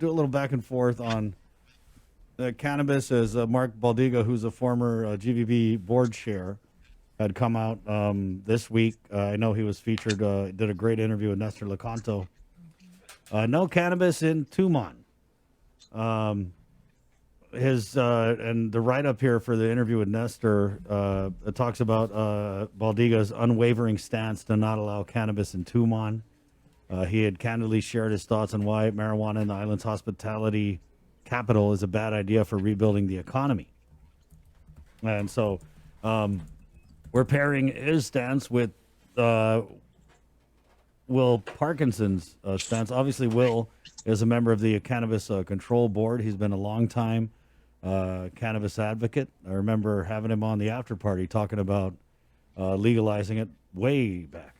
do a little back and forth on cannabis. As Mark Baldyga, who's a former GVB board chair, had come out this week. I know he was featured, did a great interview with Nestor Lecanto. No cannabis in Tumon. And the write-up here for the interview with Nestor, it talks about Baldiga's unwavering stance to not allow cannabis in Tumon. He had candidly shared his thoughts on why marijuana in the island's hospitality capital is a bad idea for rebuilding the economy. And so we're pairing his stance with Wil Parkinson's stance. Obviously, Will is a member of the Cannabis Control Board. He's been a long time cannabis advocate. I remember having him on the after party talking about legalizing it way back.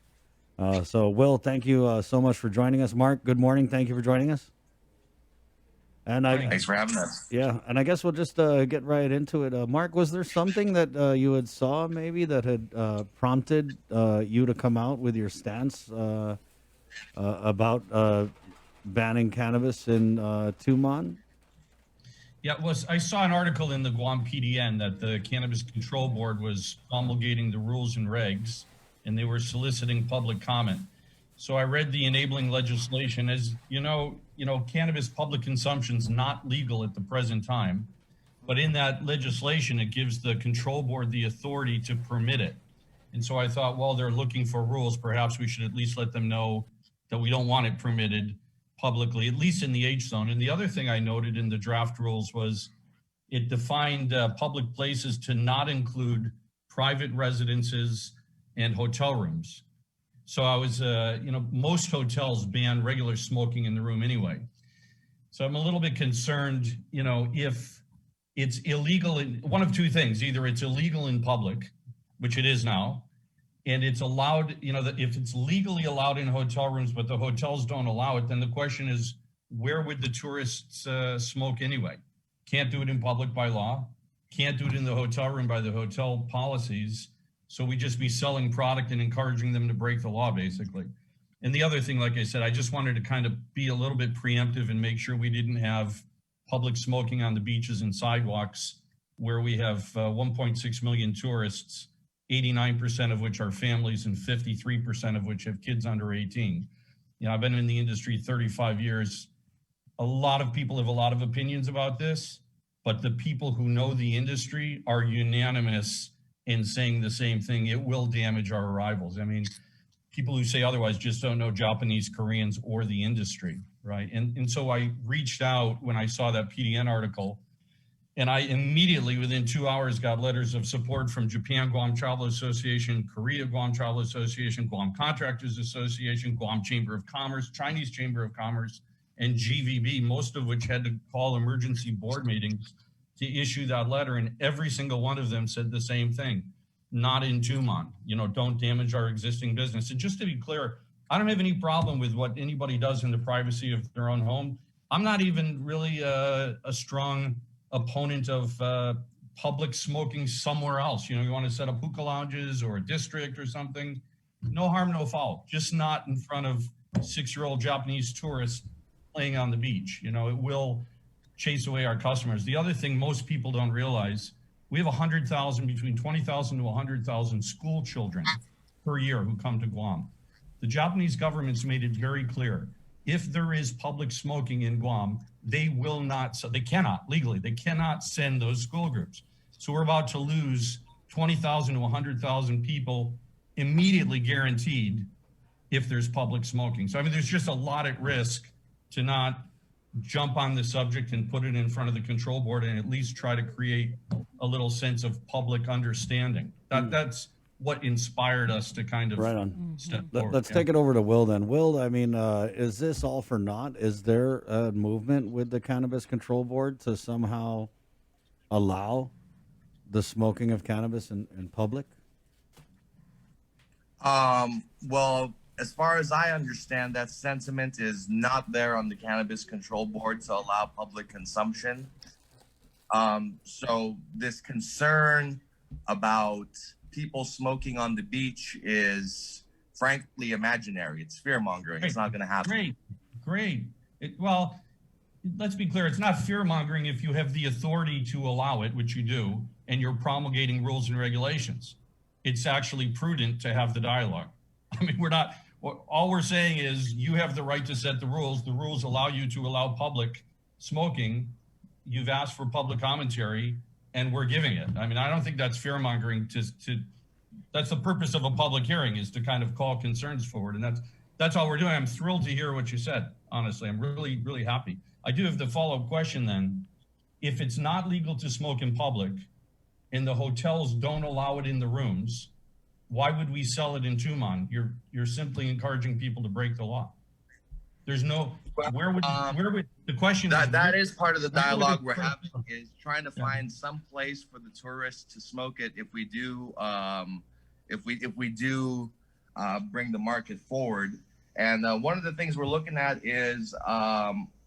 So, Will, thank you so much for joining us. Mark, good morning. Thank you for joining us. And thanks for having us. Yeah, and I guess we'll just get right into it. Mark, was there something that you had saw maybe that had prompted you to come out with your stance about banning cannabis in Tumon? Yeah, I saw an article in the Guam PDN that the Cannabis Control Board was promulgating the rules and regs, and they were soliciting public comment. So I read the enabling legislation. As you know, cannabis public consumption is not legal at the present time, but in that legislation, it gives the control board the authority to permit it. And so I thought, well, they're looking for rules. Perhaps we should at least let them know that we don't want it permitted publicly, at least in the H zone. And the other thing I noted in the draft rules was it defined public places to not include private residences and hotel rooms. So I was, most hotels ban regular smoking in the room anyway. So I'm a little bit concerned, if it's illegal, one of two things: either it's illegal in public, which it is now, and it's allowed, if it's legally allowed in hotel rooms, but the hotels don't allow it, then the question is, where would the tourists smoke anyway? Can't do it in public by law, can't do it in the hotel room by the hotel policies. So we just be selling product and encouraging them to break the law, basically. And the other thing, like I said, I just wanted to kind of be a little bit preemptive and make sure we didn't have public smoking on the beaches and sidewalks where we have 1.6 million tourists, 89% of which are families and 53% of which have kids under 18. I've been in the industry 35 years. A lot of people have a lot of opinions about this, but the people who know the industry are unanimous in saying the same thing. It will damage our arrivals. I mean, people who say otherwise just don't know Japanese, Koreans, or the industry, right? And so I reached out when I saw that PDN article, and I immediately, within 2 hours, got letters of support from Japan Guam Travel Association, Korea Guam Travel Association, Guam Contractors Association, Guam Chamber of Commerce, Chinese Chamber of Commerce, and GVB, most of which had to call emergency board meetings to issue that letter. And every single one of them said the same thing: not in Tumon, don't damage our existing business. And just to be clear, I don't have any problem with what anybody does in the privacy of their own home. I'm not even really a strong opponent of public smoking somewhere else. You want to set up hookah lounges or a district or something, no harm, no foul, just not in front of 6-year-old Japanese tourists playing on the beach. It will chase away our customers. The other thing most people don't realize, we have 100,000, between 20,000 to 100,000 school children per year who come to Guam. The Japanese government's made it very clear, if there is public smoking in Guam, they cannot, legally, they cannot send those school groups. So we're about to lose 20,000 to 100,000 people immediately guaranteed if there's public smoking. So, there's just a lot at risk to not jump on the subject and put it in front of the control board and at least try to create a little sense of public understanding. That's what inspired us to kind of step forward. Let's take it over to Will then. Will, is this all for naught? Is there a movement with the Cannabis Control Board to somehow allow the smoking of cannabis in public? Well, as far as I understand, that sentiment is not there on the Cannabis Control Board to allow public consumption. So this concern about people smoking on the beach is frankly imaginary. It's fear mongering. It's not going to happen. Great. Well, let's be clear, it's not fear mongering if you have the authority to allow it, which you do, and you're promulgating rules and regulations. It's actually prudent to have the dialogue. I mean, all we're saying is you have the right to set the rules. The rules allow you to allow public smoking. You've asked for public commentary and we're giving it. I mean, I don't think that's fear mongering that's the purpose of a public hearing, is to kind of call concerns forward. And that's all we're doing. I'm thrilled to hear what you said. Honestly, I'm really, really happy. I do have the follow-up question then. If it's not legal to smoke in public and the hotels don't allow it in the rooms, why would we sell it in Tumon? You're simply encouraging people to break the law. There's no, where would the question that is part of the dialogue we're having, is trying to find some place for the tourists to smoke it if we do bring the market forward. And one of the things we're looking at is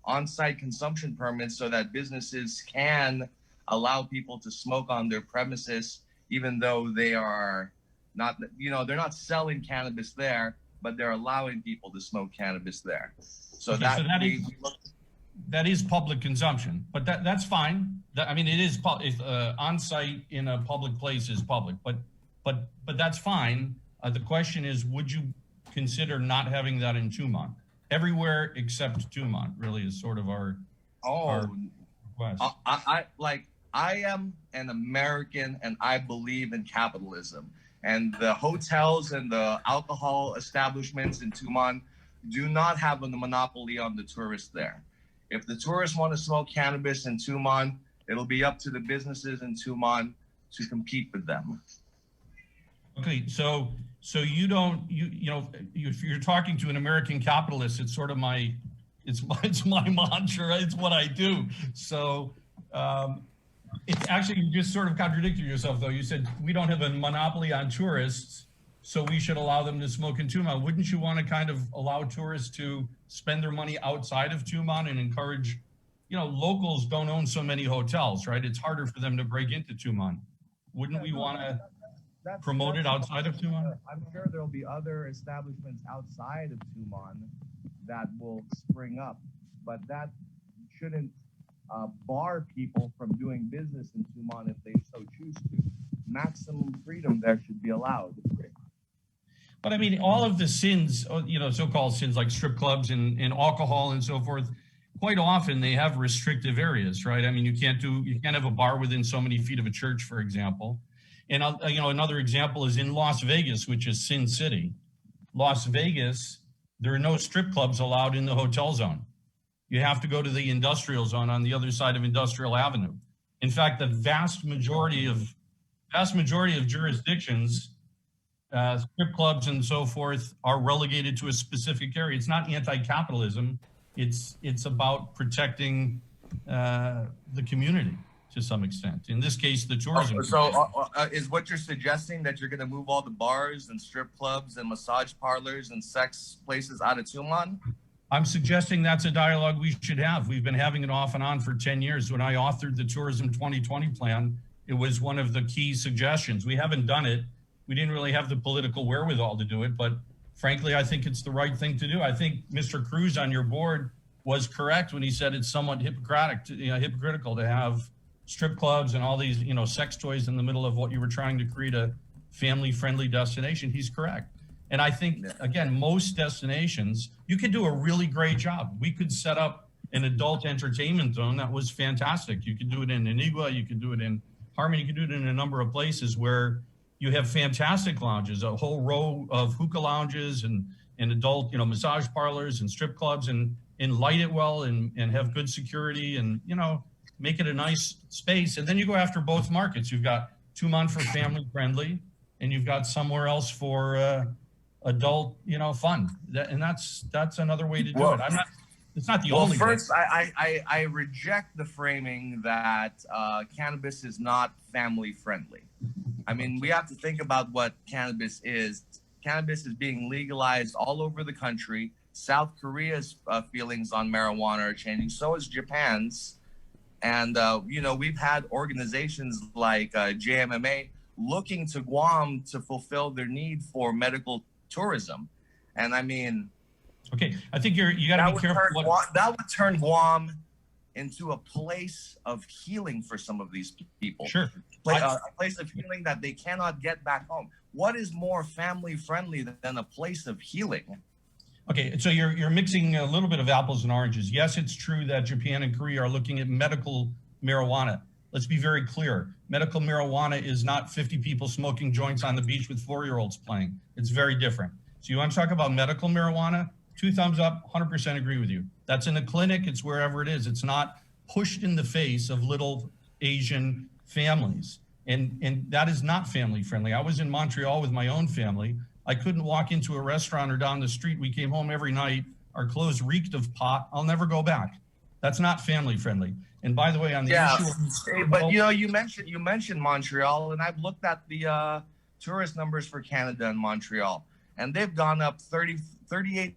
on-site consumption permits, so that businesses can allow people to smoke on their premises, even though they are not, they're not selling cannabis there, but they're allowing people to smoke cannabis there. So okay, that is public consumption, but that's fine. I mean, it is on-site in a public place is public, but that's fine. The question is, would you consider not having that in Tumon? Everywhere except Tumon really is sort of our request. I am an American and I believe in capitalism. And the hotels and the alcohol establishments in Tumon do not have a monopoly on the tourists there. If the tourists want to smoke cannabis in Tumon, it'll be up to the businesses in Tumon to compete with them. Okay, so you don't, if you're talking to an American capitalist, it's sort of it's my mantra. It's what I do. So it's actually, you just sort of contradicted yourself though. You said we don't have a monopoly on tourists, so we should allow them to smoke in Tumon. Wouldn't you want to kind of allow tourists to spend their money outside of Tumon and encourage, locals don't own so many hotels, right? It's harder for them to break into Tumon. Wouldn't we want to promote it outside of Tumon? I'm sure there'll be other establishments outside of Tumon that will spring up, but that shouldn't bar people from doing business in Tumon if they so choose to. Maximum freedom there should be allowed. But I mean, all of the sins, so-called sins like strip clubs and alcohol and so forth, quite often they have restrictive areas, right? I mean, you can't have a bar within so many feet of a church, for example. And another example is in Las Vegas, which is Sin City. Las Vegas, there are no strip clubs allowed in the hotel zone. You have to go to the industrial zone on the other side of Industrial Avenue. In fact, the vast majority of jurisdictions, strip clubs and so forth, are relegated to a specific area. It's not anti-capitalism. It's about protecting the community to some extent. In this case, the tourism. Is what you're suggesting that you're going to move all the bars and strip clubs and massage parlors and sex places out of Tumon? I'm suggesting that's a dialogue we should have. We've been having it off and on for 10 years. When I authored the Tourism 2020 plan, it was one of the key suggestions. We haven't done it. We didn't really have the political wherewithal to do it, but frankly, I think it's the right thing to do. I think Mr. Cruz on your board was correct when he said it's somewhat hypocritical to have strip clubs and all these, sex toys in the middle of what you were trying to create a family-friendly destination. He's correct. And I think, again, most destinations, you could do a really great job. We could set up an adult entertainment zone that was fantastic. You could do it in Anigua, you could do it in Harmony, you could do it in a number of places where you have fantastic lounges, a whole row of hookah lounges and adult, massage parlors and strip clubs, and light it well and have good security and, make it a nice space. And then you go after both markets. You've got Tumon for family friendly, and you've got somewhere else for adult, fun. That's another way to do it. It's not the only way. First, I reject the framing that cannabis is not family friendly. I mean, we have to think about what cannabis is. Cannabis is being legalized all over the country. South Korea's feelings on marijuana are changing. So is Japan's. And, we've had organizations like JMMA looking to Guam to fulfill their need for medical tourism. And I mean, okay, I think you got to be careful. That would turn Guam into a place of healing for some of these people. Sure. A place of healing that they cannot get back home. What is more family friendly than a place of healing? Okay, so you're mixing a little bit of apples and oranges. Yes, it's true that Japan and Korea are looking at medical marijuana. Let's be very clear. Medical marijuana is not 50 people smoking joints on the beach with 4-year-olds playing. It's very different. So you want to talk about medical marijuana? 2 thumbs up, 100% agree with you. That's in the clinic, it's wherever it is. It's not pushed in the face of little Asian families. And that is not family friendly. I was in Montreal with my own family. I couldn't walk into a restaurant or down the street. We came home every night. Our clothes reeked of pot. I'll never go back. That's not family friendly. And by the way, on the issue of, but you mentioned Montreal, and I've looked at the tourist numbers for Canada and Montreal, and they've gone up 38%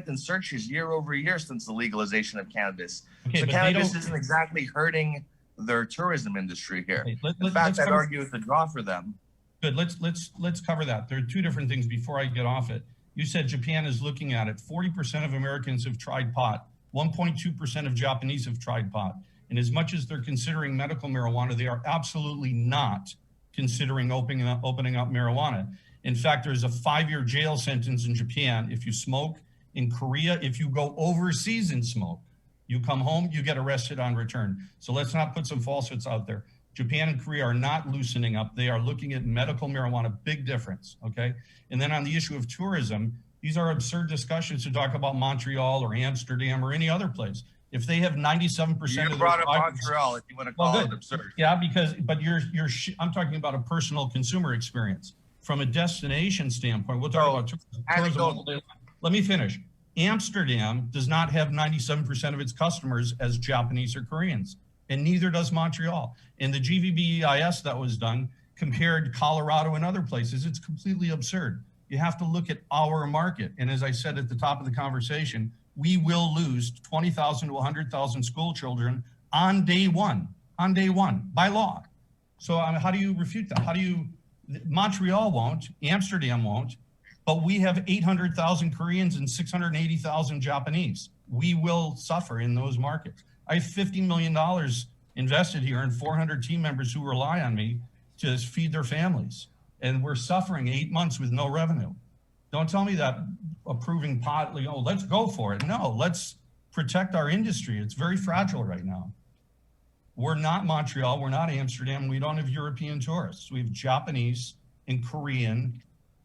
in searches year over year since the legalization of cannabis. Okay, so cannabis isn't exactly hurting their tourism industry here. Okay, in fact, I'd argue it's a draw for them. Good. Let's cover that. There are 2 different things before I get off it. You said Japan is looking at it. 40% of Americans have tried pot. 1.2% of Japanese have tried pot. And as much as they're considering medical marijuana, they are absolutely not considering opening up marijuana. In fact, there's a 5-year jail sentence in Japan if you smoke. In Korea, if you go overseas and smoke, you come home, you get arrested on return. So let's not put some falsehoods out there. Japan and Korea are not loosening up. They are looking at medical marijuana, big difference, okay? And then on the issue of tourism, these are absurd discussions to talk about Montreal or Amsterdam or any other place. If they have 97% you brought up Montreal, if you want to call it absurd. Yeah, but I'm talking about a personal consumer experience. From a destination standpoint, we'll talk about tourism all day long. Let me finish. Amsterdam does not have 97% of its customers as Japanese or Koreans, and neither does Montreal. And the GVBEIS that was done compared Colorado and other places. It's completely absurd. You have to look at our market. And as I said at the top of the conversation, we will lose 20,000 to 100,000 school children on day one, by law. So how do you refute that? Montreal won't, Amsterdam won't, but we have 800,000 Koreans and 680,000 Japanese. We will suffer in those markets. I have $50 million invested here and 400 team members who rely on me to feed their families. And we're suffering 8 months with no revenue. Don't tell me that approving pot, let's go for it. No, let's protect our industry. It's very fragile right now. We're not Montreal, we're not Amsterdam, we don't have European tourists. We have Japanese and Korean,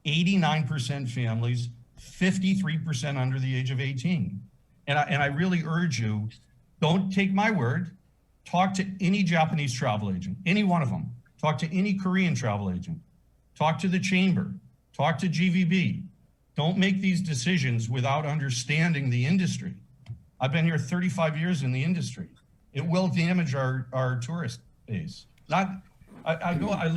89% families, 53% under the age of 18. And I really urge you, don't take my word, talk to any Japanese travel agent, any one of them. Talk to any Korean travel agent. Talk to the chamber, talk to GVB. Don't make these decisions without understanding the industry. I've been here 35 years in the industry. It will damage our tourist base. I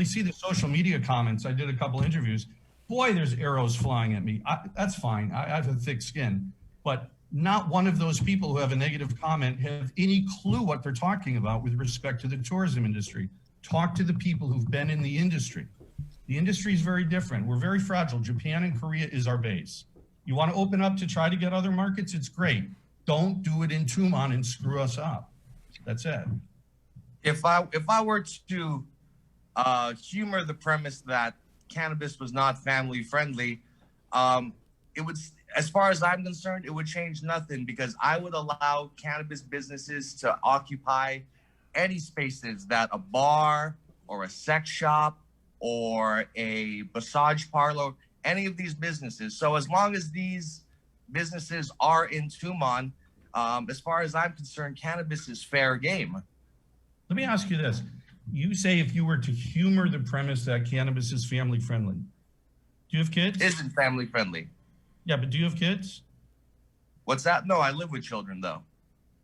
see the social media comments. I did a couple interviews. Boy, there's arrows flying at me. That's fine. I have a thick skin. But not one of those people who have a negative comment have any clue what they're talking about with respect to the tourism industry. Talk to the people who've been in the industry. The industry is very different. We're very fragile. Japan and Korea is our base. You want to open up to try to get other markets? It's great. Don't do it in Tumon and screw us up. That's it. If I were to humor the premise that cannabis was not family friendly, it would, as far as I'm concerned, it would change nothing, because I would allow cannabis businesses to occupy any spaces that a bar or a sex shop or a massage parlor, any of these businesses. So as long as these businesses are in Tumon, as far as I'm concerned, cannabis is fair game. Let me ask you this. You say if you were to humor the premise that cannabis is family friendly. Do you have kids? Isn't family friendly. Yeah, but do you have kids? What's that? No, I live with children though.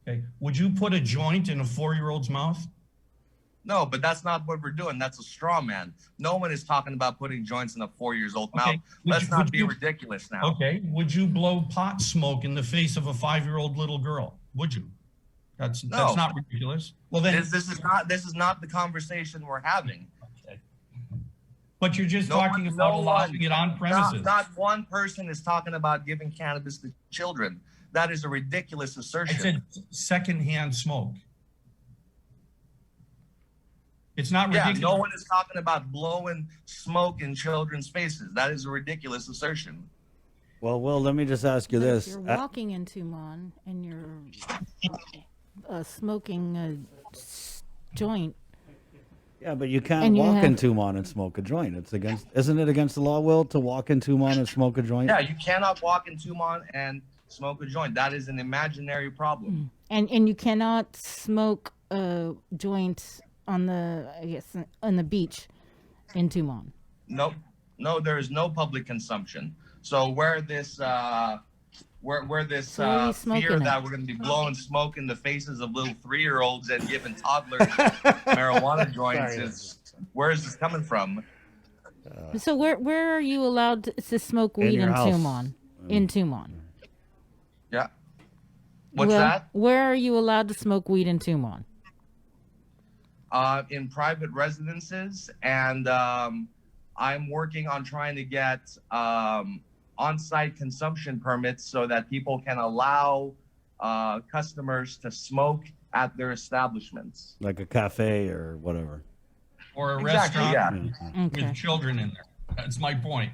Okay. Would you put a joint in a 4-year-old's mouth? No, but that's not what we're doing. That's a straw man. No one is talking about putting joints in a 4-year-old mouth. Let's not be ridiculous now. Okay. Would you blow pot smoke in the face of a 5-year-old little girl? Would you? That's not ridiculous. Well, then this is not the conversation we're having. Okay. But you're just talking about allowing it on premises. Not one person is talking about giving cannabis to children. That is a ridiculous assertion. I said secondhand smoke. It's not Yeah, ridiculous. no one is talking about blowing smoke in children's faces. That is a ridiculous assertion. Well, Will, let me just ask you But this. if you're walking in Tumon and you're smoking a joint, Yeah, but you can't And you walk in have- Tumon and smoke a joint. Isn't it against the law, Will, to walk in Tumon and smoke a joint? Yeah, you cannot walk in Tumon and smoke a joint. That is an imaginary problem. and you cannot smoke a joint on the beach in Tumon. Nope. No, there is no public consumption. So where this where this So where are you smoking fear it? that we're going to be blowing smoke in the faces of little 3-year-olds and giving toddlers marijuana joints is, where is this coming from? So where are you allowed to smoke weed your in house. Tumon? In Tumon. Yeah. What's Well, that? Where are you allowed to smoke weed in Tumon? In private residences, and I'm working on trying to get on-site consumption permits so that people can allow customers to smoke at their establishments. Like a cafe or whatever. Or a Exactly, restaurant yeah. Okay. with children in there. That's my point.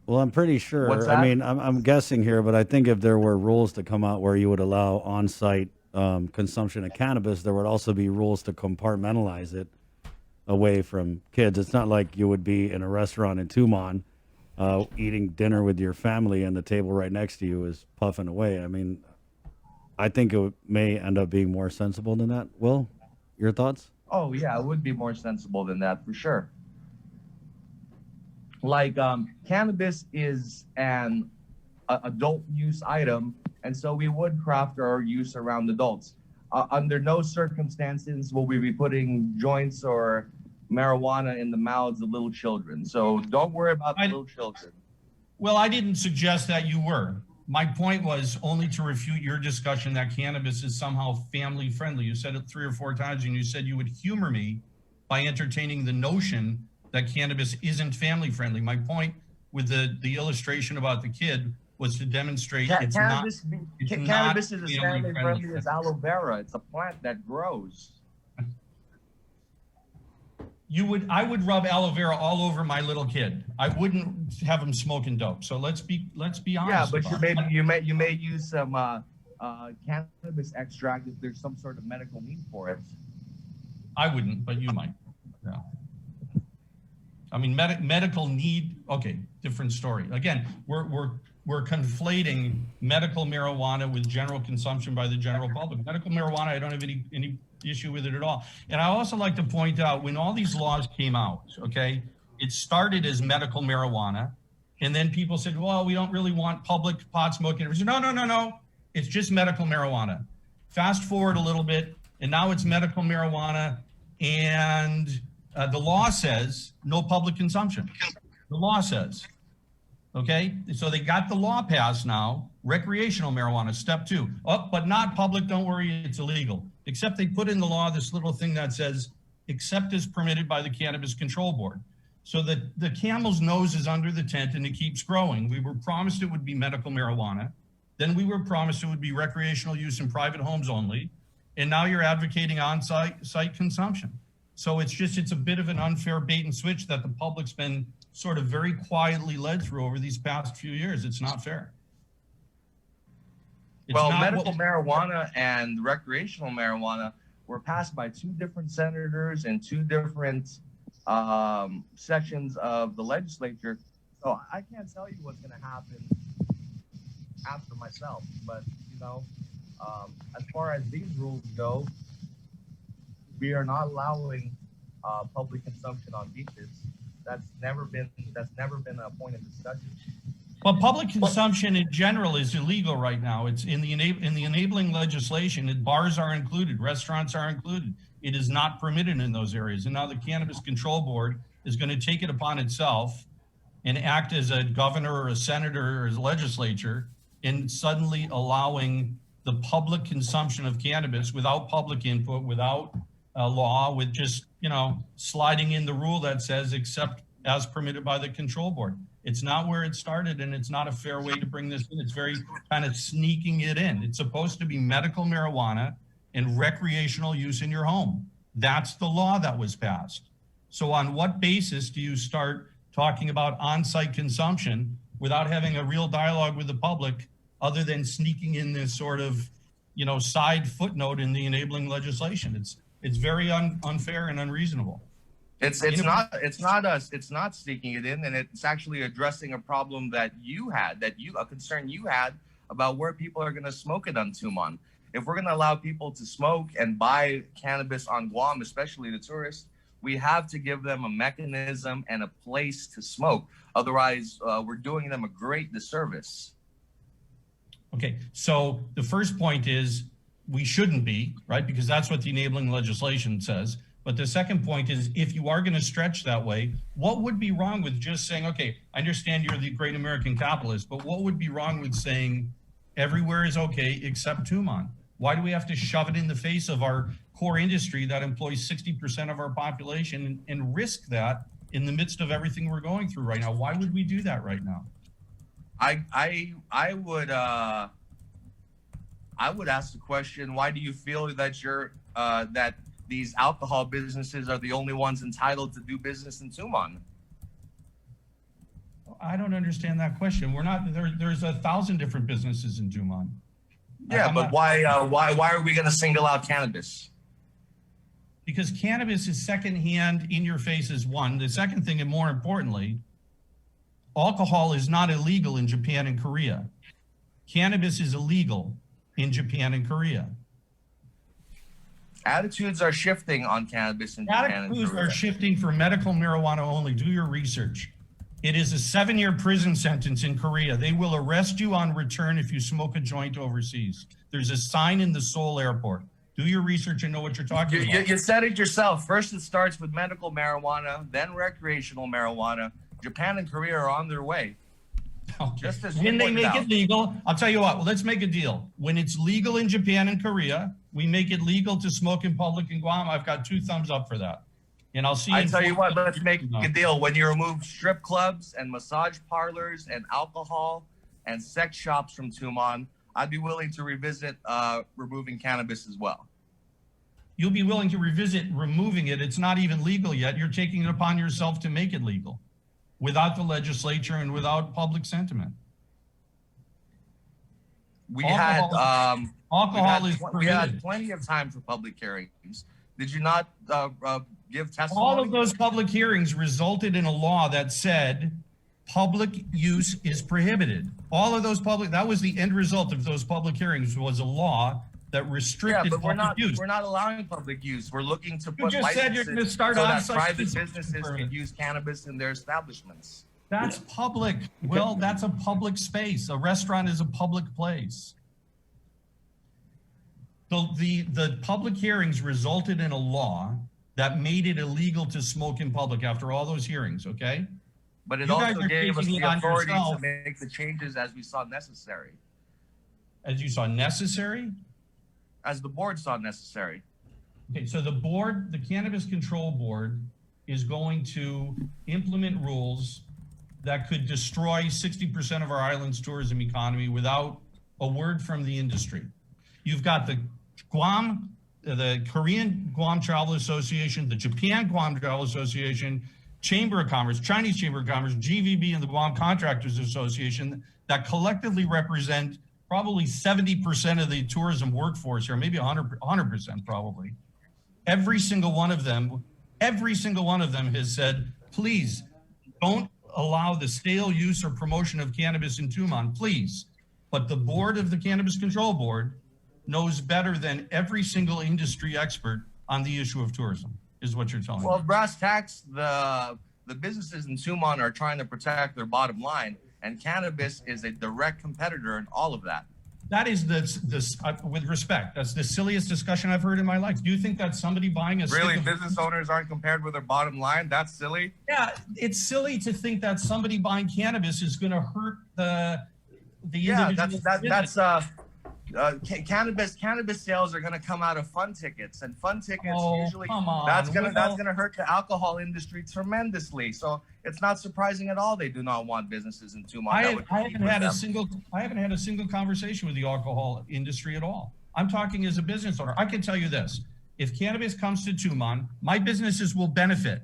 Well, I'm pretty sure. What's I that? mean, I'm guessing here, but I think if there were rules to come out where you would allow on-site consumption of cannabis, there would also be rules to compartmentalize it away from kids. It's not like you would be in a restaurant in Tumon eating dinner with your family and the table right next to you is puffing away. I mean, I think may end up being more sensible than that. Will, your thoughts? Oh yeah, it would be more sensible than that for sure. Like cannabis is an adult use item, and so we would craft our use around adults. Under no circumstances will we be putting joints or marijuana in the mouths of little children. So don't worry about the little children. Well, I didn't suggest that you were. My point was only to refute your discussion that cannabis is somehow family friendly. You said it 3 or 4 times, and you said you would humor me by entertaining the notion that cannabis isn't family friendly. My point with the illustration about the kid was to demonstrate it's Cannabis, not cannabis is as family family friendly as aloe vera. It's a plant that grows. I would rub aloe vera all over my little kid. I wouldn't have him smoking dope. So let's be honest. Yeah, but about it. you may use some cannabis extract if there's some sort of medical need for it. I wouldn't, but you might. Yeah. I mean, medical need. Okay, different story. Again, we're conflating medical marijuana with general consumption by the general public. Medical marijuana, I don't have any issue with it at all. And I also like to point out when all these laws came out, okay, it started as medical marijuana, and then people said, well, we don't really want public pot smoking. We said, no, it's just medical marijuana. Fast forward a little bit, and now it's medical marijuana, and the law says no public consumption. The law says, okay? So they got the law passed now, recreational marijuana, step 2. Oh, but not public, don't worry, it's illegal. Except they put in the law this little thing that says, except as permitted by the Cannabis Control Board. So the camel's nose is under the tent and it keeps growing. We were promised it would be medical marijuana. Then we were promised it would be recreational use in private homes only. And now you're advocating on-site consumption. So it's a bit of an unfair bait and switch that the public's been sort of very quietly led through over these past few years. It's not fair. Well, medical marijuana and recreational marijuana were passed by 2 different senators and 2 different sections of the legislature. So I can't tell you what's going to happen after myself. But, as far as these rules go, we are not allowing public consumption on beaches. That's never been a point of discussion. Well, public consumption in general is illegal right now. It's in the enabling legislation. Bars are included, restaurants are included. It is not permitted in those areas. And now the Cannabis Control Board is going to take it upon itself and act as a governor or a senator or a legislature in suddenly allowing the public consumption of cannabis without public input, without a law, with just, sliding in the rule that says except as permitted by the control board. It's not where it started, and it's not a fair way to bring this in. It's very kind of sneaking it in. It's supposed to be medical marijuana and recreational use in your home. That's the law that was passed. So on what basis do you start talking about on-site consumption without having a real dialogue with the public, other than sneaking in this sort of, side footnote in the enabling legislation? It's very unfair and unreasonable. It's not sneaking it in, and it's actually addressing a problem that a concern you had about where people are going to smoke it on Tumon. If we're going to allow people to smoke and buy cannabis on Guam, especially the tourists, we have to give them a mechanism and a place to smoke. Otherwise, we're doing them a great disservice. Okay, so the first point is we shouldn't be, right? Because that's what the enabling legislation says. But the second point is, if you are going to stretch that way, what would be wrong with just saying, okay, I understand you're the great American capitalist, but what would be wrong with saying everywhere is okay except Tumon? Why do we have to shove it in the face of our core industry that employs 60% of our population and risk that in the midst of everything we're going through right now? Why would we do that right now? I would ask the question, why do you feel that that these alcohol businesses are the only ones entitled to do business in Tumon? I don't understand that question. We're not there's 1,000 different businesses in Tumon. Yeah, but why are we going to single out cannabis? Because cannabis is secondhand, in your face is one. The second thing, and more importantly, alcohol is not illegal in Japan and Korea. Cannabis is illegal in Japan and Korea. Attitudes are shifting on cannabis in Japan and Korea. Attitudes are shifting for medical marijuana only. Do your research. It is a 7-year prison sentence in Korea. They will arrest you on return if you smoke a joint overseas. There's a sign in the Seoul airport. Do your research and know what you're talking about. You said it yourself. First, it starts with medical marijuana, then recreational marijuana. Japan and Korea are on their way. Okay. Just as when they make it legal, I'll tell you what, well, let's make a deal. When it's legal in Japan and Korea, we make it legal to smoke in public in Guam. I've got 2 thumbs up for that. And I'll see you. I tell you what, let's make a deal. When you remove strip clubs and massage parlors and alcohol and sex shops from Tumon, I'd be willing to revisit removing cannabis as well. You'll be willing to revisit removing it. It's not even legal yet. You're taking it upon yourself to make it legal without the legislature and without public sentiment. We had prohibited. plenty of time for public hearings. Did you not give testimony? All of those public hearings resulted in a law that said public use is prohibited. All of those that was the end result of those public hearings, was a law that restricted public use. We're not allowing public use. We're looking to You put just said you're going to start so on that private businesses can use cannabis in their establishments. That's public. Well, that's a public space. A restaurant is a public place. The public hearings resulted in a law that made it illegal to smoke in public after all those hearings, okay? But it You guys also are gave us taking the it on authority yourself. to make the changes as we saw necessary. As you saw necessary? As the board saw necessary. Okay, so the Cannabis Control Board is going to implement rules that could destroy 60% of our island's tourism economy without a word from the industry. You've got the Korean Guam Travel Association, the Japan Guam Travel Association, Chamber of Commerce, Chinese Chamber of Commerce, GVB, and the Guam Contractors Association that collectively represent probably 70% of the tourism workforce here, maybe 100% probably. Every single one of them has said, please don't allow the sale, use, or promotion of cannabis in Tumon, please. But the board of the Cannabis Control Board knows better than every single industry expert on the issue of tourism, is what you're telling me. Well, brass tacks, the businesses in Tumon are trying to protect their bottom line, and cannabis is a direct competitor in all of that. That is with respect, that's the silliest discussion I've heard in my life. Do you think that somebody buying a Really, stick of business owners aren't compared with their bottom line? That's silly. Yeah, it's silly to think that somebody buying cannabis is going to hurt the individual. Cannabis sales are going to come out of fun tickets, and fun tickets usually come on. that's going to hurt the alcohol industry tremendously. So it's not surprising at all they do not want businesses in Tumon. I haven't had a single conversation with the alcohol industry at all. I'm talking as a business owner. I can tell you this: if cannabis comes to Tumon, my businesses will benefit,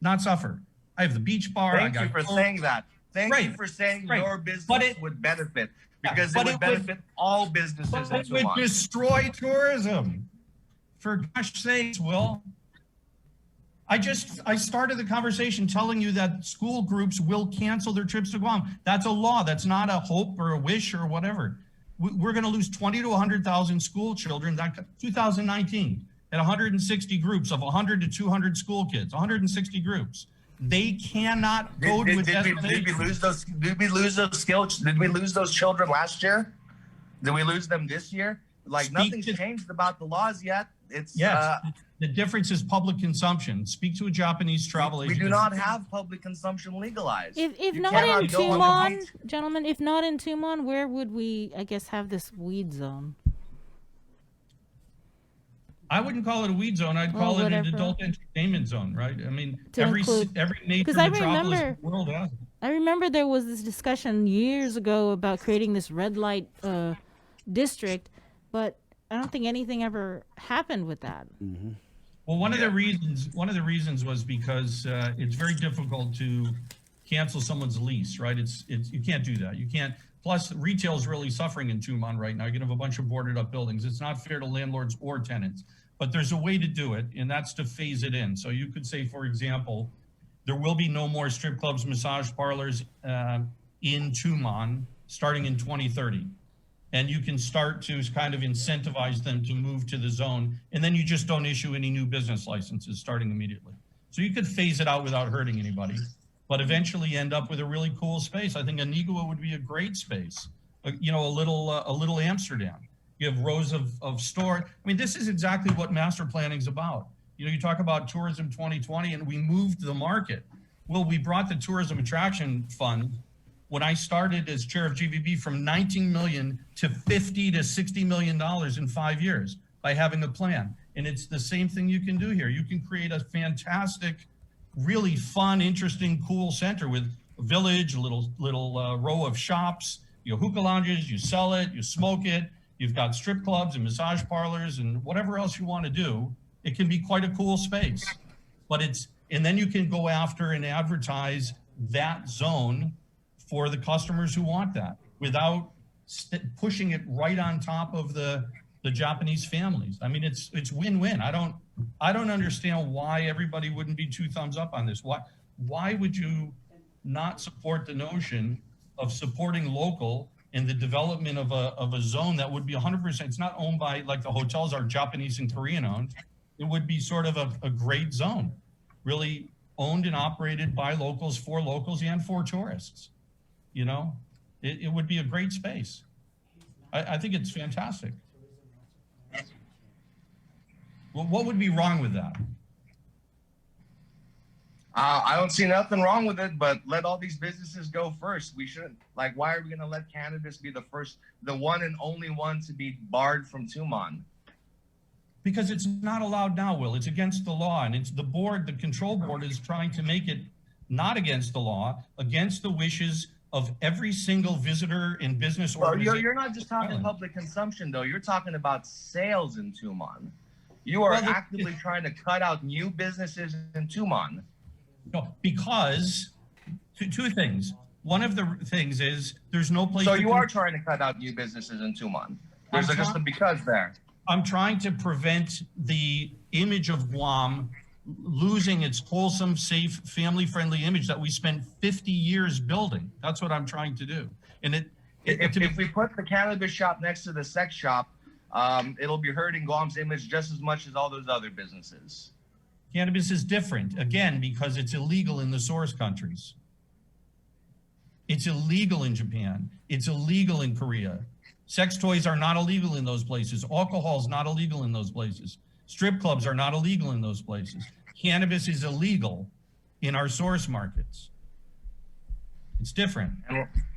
not suffer. I have the beach bar. Thank you for saying that. Thank you for saying your business would benefit, because it would benefit all businesses in It would Tumon. destroy tourism. For gosh sakes, Will. I started the conversation telling you that school groups will cancel their trips to Guam. That's a law. That's not a hope or a wish or whatever. We're going to lose 20 to 100,000 school children. That 2019 at 160 groups of 100 to 200 school kids, 160 groups. They cannot go to a destination. Did we lose those? Did we lose those skills? Did we lose those children last year? Did we lose them this year? Like nothing's changed about the laws yet. It's the difference is public consumption. Speak to a Japanese travel agent. We do not have public consumption legalized. If not in Tumon, gentlemen, if not in Tumon, where would we, I guess, have this weed zone? I wouldn't call it a weed zone. I'd call it an adult entertainment zone, right? I mean, every major metropolis in the world has it. I remember there was this discussion years ago about creating this red light district, but I don't think anything ever happened with that. Mm-hmm. Well, one of the reasons was because it's very difficult to cancel someone's lease, right? It's you can't do that. You can't. Plus, retail is really suffering in Tumon right now. You're gonna have a bunch of boarded up buildings. It's not fair to landlords or tenants. But there's a way to do it, and that's to phase it in. So you could say, for example, there will be no more strip clubs, massage parlors in Tumon starting in 2030. And you can start to kind of incentivize them to move to the zone, and then you just don't issue any new business licenses starting immediately. So you could phase it out without hurting anybody, but eventually end up with a really cool space. I think Antigua would be a great space. You know, a little Amsterdam. You have rows of store. I mean, this is exactly what master planning is about. You know, you talk about Tourism 2020, and we moved the market. Well, we brought the Tourism Attraction Fund when I started as chair of GVB from 19 million to 50 to 60 million dollars in 5 years by having a plan. And it's the same thing you can do here. You can create a fantastic, really fun, interesting, cool center with a village, a little row of shops, you know, hookah lounges, you sell it, you smoke it. You've got strip clubs and massage parlors and whatever else you want to do. It can be quite a cool space, and then you can go after and advertise that zone for the customers who want that without pushing it right on top of the Japanese families. I mean, it's win-win. I don't understand why everybody wouldn't be two thumbs up on this. Why would you not support the notion of supporting local in the development of a zone that would be 100%, it's not owned by, like the hotels are Japanese and Korean owned. It would be sort of a great zone, really owned and operated by locals, for locals and for tourists. You know, it would be a great space. I think it's fantastic. Well, what would be wrong with that? I don't see nothing wrong with it, but let all these businesses go first. We shouldn't, like, why are we going to let cannabis be the one and only one to be barred from Tumon? Because it's not allowed now, Will. It's against the law, and it's the control board is trying to make it not against the law, against the wishes of every single visitor and business organization. You're not just talking public consumption, though. You're talking about sales in Tumon. You are actively trying to cut out new businesses in Tumon. No, because two things. One of the things is there's no place. So you are trying to cut out new businesses in Tumon. There's just a because there. I'm trying to prevent the image of Guam losing its wholesome, safe, family-friendly image that we spent 50 years building. That's what I'm trying to do. And if we put the cannabis shop next to the sex shop, it'll be hurting Guam's image just as much as all those other businesses. Cannabis is different, again, because it's illegal in the source countries. It's illegal in Japan. It's illegal in Korea. Sex toys are not illegal in those places. Alcohol is not illegal in those places. Strip clubs are not illegal in those places. Cannabis is illegal in our source markets. It's different.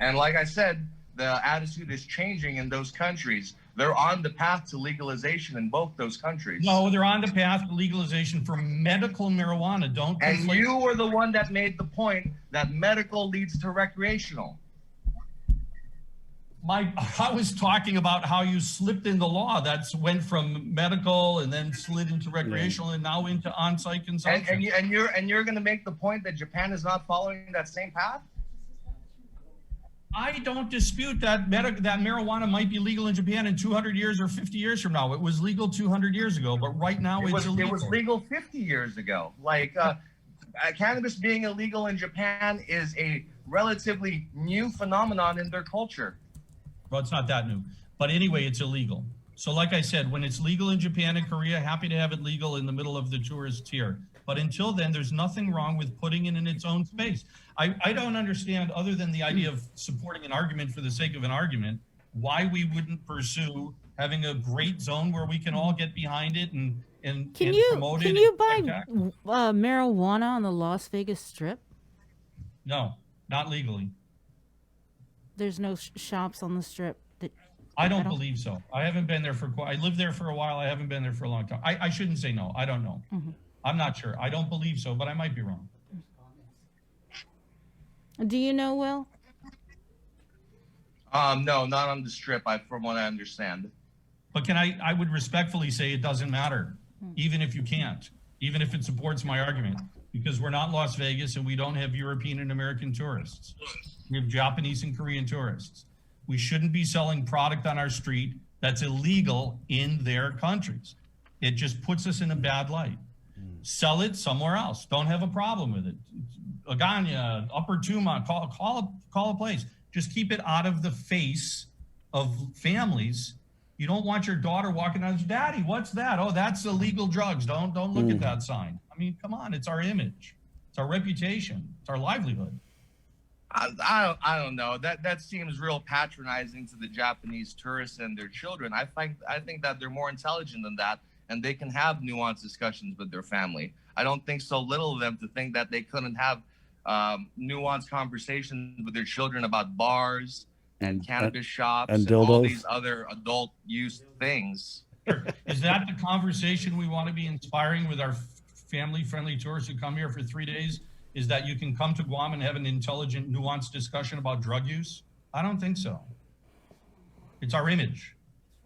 And like I said, the attitude is changing in those countries. They're on the path to legalization in both those countries. No, they're on the path to legalization for medical marijuana. And you were the one that made the point that medical leads to recreational. I was talking about how you slipped in the law. That's went from medical and then slid into recreational and now into on-site consumption. And you're going to make the point that Japan is not following that same path? I don't dispute that that marijuana might be legal in Japan in 200 years or 50 years from now. It was legal 200 years ago, but right now it's illegal. It was legal 50 years ago. Like cannabis being illegal in Japan is a relatively new phenomenon in their culture. Well, it's not that new, but anyway, it's illegal. So like I said, when it's legal in Japan and Korea, happy to have it legal in the middle of the tourist tier. But until then, there's nothing wrong with putting it in its own space. I don't understand, other than the idea of supporting an argument for the sake of an argument, why we wouldn't pursue having a great zone where we can all get behind it and promote it. Can you buy marijuana on the Las Vegas Strip? No, not legally. There's no shops on the Strip. I don't believe so. I haven't been there I lived there for a while. I haven't been there for a long time. I shouldn't say no. I don't know. Mm-hmm. I'm not sure. I don't believe so, but I might be wrong. Do you know, Will? No, not on the Strip, from what I understand. But I would respectfully say it doesn't matter, even if you can't, even if it supports my argument, because we're not Las Vegas and we don't have European and American tourists. We have Japanese and Korean tourists. We shouldn't be selling product on our street that's illegal in their countries. It just puts us in a bad light. Sell it somewhere else. Don't have a problem with it. Agana, Upper Tumon, call a place. Just keep it out of the face of families. You don't want your daughter walking out, Daddy, what's that? Oh, that's illegal drugs. Don't look at that sign. I mean, come on, it's our image. It's our reputation. It's our livelihood. I don't know. That seems real patronizing to the Japanese tourists and their children. I think that they're more intelligent than that, and they can have nuanced discussions with their family. I don't think so little of them to think that they couldn't have nuanced conversations with their children about bars and cannabis shops and all these other adult use things. Is that the conversation we want to be inspiring with our family-friendly tourists who come here for 3 days? Is that you can come to Guam and have an intelligent, nuanced discussion about drug use? I don't think so. It's our image.